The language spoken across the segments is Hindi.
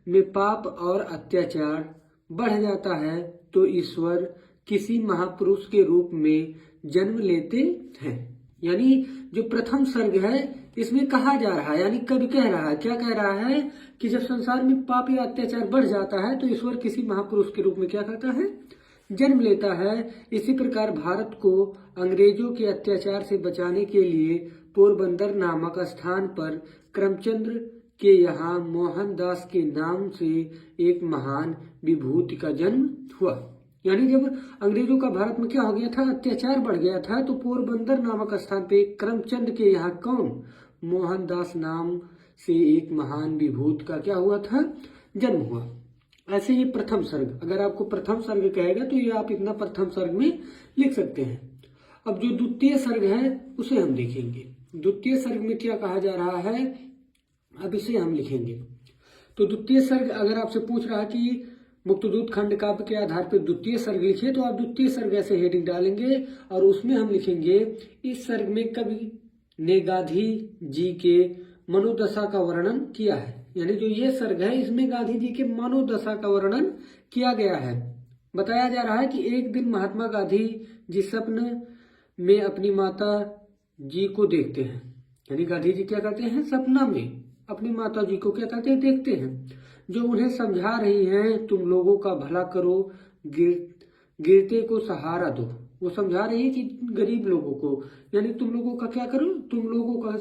में पाप और अत्याचार बढ़ जाता है तो ईश्वर किसी महापुरुष के रूप में जन्म लेते हैं। यानी जो प्रथम सर्ग है इसमें कहा जा रहा है, यानी कवि कह रहा है, क्या कह रहा है कि जब संसार में पाप या अत्याचार बढ़ जाता है तो ईश्वर किसी महापुरुष के रूप में क्या करता है, जन्म लेता है। इसी प्रकार भारत को अंग्रेजों के अत्याचार से बचाने के लिए पोरबंदर नामक स्थान पर करमचंद के यहाँ मोहनदास के नाम से एक महान विभूति का जन्म हुआ। यानी जब अंग्रेजों का भारत में क्या हो गया था, अत्याचार बढ़ गया था, तो पोरबंदर नामक स्थान पे करमचंद के यहाँ कौन, मोहनदास नाम से एक महान विभूति का क्या हुआ था, जन्म हुआ। ऐसे ये प्रथम सर्ग, अगर आपको प्रथम सर्ग कहेगा तो ये आप इतना प्रथम सर्ग में लिख सकते हैं। अब जो द्वितीय सर्ग है उसे हम देखेंगे। द्वितीय सर्ग में क्या कहा जा रहा है, अब इसे हम लिखेंगे। तो द्वितीय सर्ग अगर आपसे पूछ रहा है कि मुक्तदूत खंड काव्य के आधार पर द्वितीय सर्ग लिखिए, तो आप द्वितीय सर्ग ऐसे हेडिंग डालेंगे और उसमें हम लिखेंगे इस सर्ग में कवि ने गांधी जी के मनोदशा का वर्णन किया है। यानी जो ये सर्ग है इसमें गांधी जी के मनोदशा का वर्णन किया गया है। बताया जा रहा है कि एक दिन महात्मा गांधी जी सपने में अपनी माता जी को देखते हैं। यानी गांधी जी क्या करते हैं, सपना में अपनी माता जी को क्या करते हैं, देखते हैं, जो उन्हें समझा रही हैं तुम लोगों का भला करो, गिरते को सहारा दो। वो समझा रही है कि गरीब लोगों को, यानी तुम लोगों का क्या करो, तुम लोगों का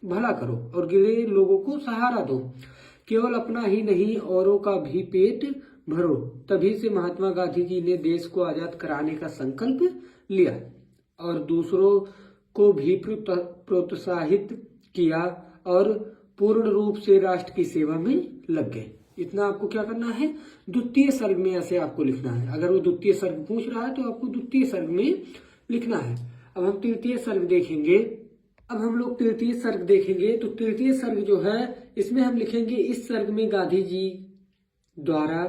भला करो और गिरे लोगों को सहारा दो, केवल अपना ही नहीं औरों का भी पेट भरो। तभी से महात्मा गांधी जी ने देश को आजाद कराने का संकल्प लिया और दूसरों को भी प्रोत्साहित किया और पूर्ण रूप से राष्ट्र की सेवा में लग गए। इतना आपको क्या करना है, द्वितीय सर्ग में ऐसे आपको लिखना है। अगर वो द्वितीय सर्ग पूछ रहा है तो आपको द्वितीय सर्ग में लिखना है। अब हम तृतीय सर्ग देखेंगे। अब हम लोग तृतीय सर्ग देखेंगे। तो तृतीय सर्ग जो है इसमें हम लिखेंगे इस सर्ग में गांधी जी द्वारा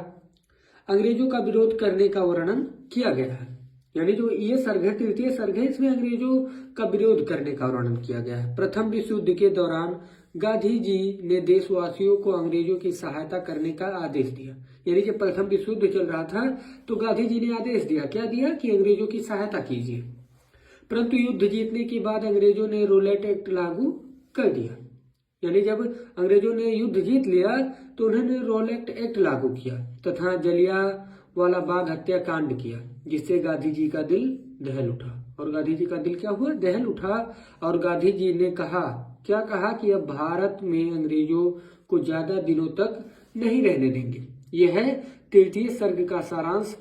अंग्रेजों का विरोध करने का वर्णन किया गया है। यानी जो ये सर्ग है, तृतीय सर्ग है, इसमें अंग्रेजों का विरोध करने का वर्णन किया गया है। प्रथम विश्व युद्ध के दौरान गांधी जी ने देशवासियों को अंग्रेजों की सहायता करने का आदेश दिया। यानी जब प्रथम विश्व युद्ध चल रहा था तो गांधी जी ने आदेश दिया, क्या दिया, कि अंग्रेजों की सहायता कीजिए। परंतु युद्ध जीतने के बाद अंग्रेजों ने रोलेट एक्ट लागू कर दिया। यानी जब अंग्रेजों ने युद्ध जीत लिया तो उन्होंने रोलेट एक्ट लागू किया तथा जलियांवाला बाग हत्याकांड किया, जिससे गांधी जी का दिल दहल उठा। और गांधी जी का दिल क्या हुआ, दहल उठा। और गांधी जी ने कहा, क्या कहा, कि अब भारत में अंग्रेजों को ज्यादा दिनों तक नहीं रहने देंगे। यह है तृतीय सर्ग का सारांश।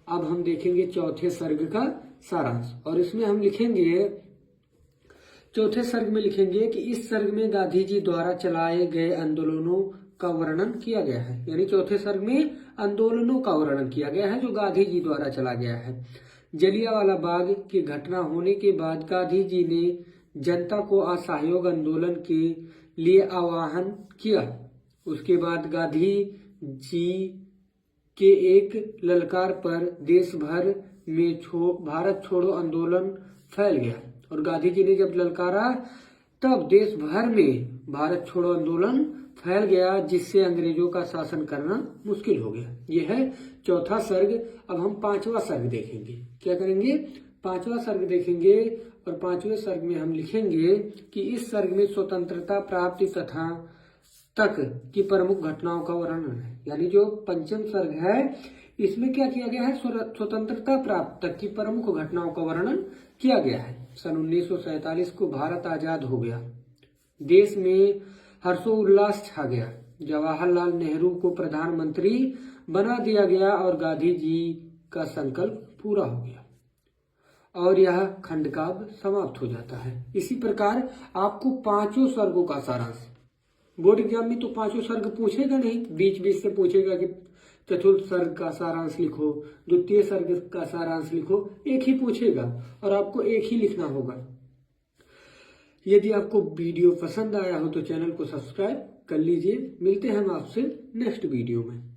अब हम देखेंगे चौथे सर्ग का सारांश और इसमें हम लिखेंगे, चौथे सर्ग में लिखेंगे कि इस सर्ग में गांधी जी द्वारा चलाए गए आंदोलनों का वर्णन किया गया है। यानी चौथे सर्ग में आंदोलनों का वर्णन किया गया है जो गांधी जी द्वारा चला गया है। जलियांवाला बाग की घटना होने के बाद गांधी जी ने जनता को असहयोग आंदोलन के लिए आह्वान किया। उसके बाद गांधी जी के एक ललकार पर देश भर में भारत छोड़ो आंदोलन फैल गया। और गांधी जी ने जब ललकारा तब देश भर में भारत छोड़ो आंदोलन फैल गया, जिससे अंग्रेजों का शासन करना मुश्किल हो गया। यह है चौथा सर्ग। अब हम पांचवा सर्ग देखेंगे। क्या करेंगे, पांचवा सर्ग देखेंगे और पांचवें सर्ग में हम लिखेंगे कि इस सर्ग में स्वतंत्रता प्राप्ति तथा तक की प्रमुख घटनाओं का वर्णन है। यानी जो पंचम सर्ग है इसमें क्या किया गया है, स्वतंत्रता प्राप्त तक की प्रमुख घटनाओं का वर्णन किया गया है। सन 1947 को भारत आजाद हो गया, देश में हर्षोल्लास छा गया, जवाहरलाल नेहरू को प्रधानमंत्री बना दिया गया और गांधी जी का संकल्प पूरा हो गया और यह खंड काव्य समाप्त हो जाता है। इसी प्रकार आपको पांचों सर्गों का सारांश, बोर्ड एग्जाम में तो पांचों सर्ग पूछेगा नहीं, बीच बीच से पूछेगा कि चतुर्थ सर्ग का सारांश लिखो, द्वितीय सर्ग का सारांश लिखो, एक ही पूछेगा और आपको एक ही लिखना होगा। यदि आपको वीडियो पसंद आया हो तो चैनल को सब्सक्राइब कर लीजिए। मिलते हैं हम आपसे नेक्स्ट वीडियो में।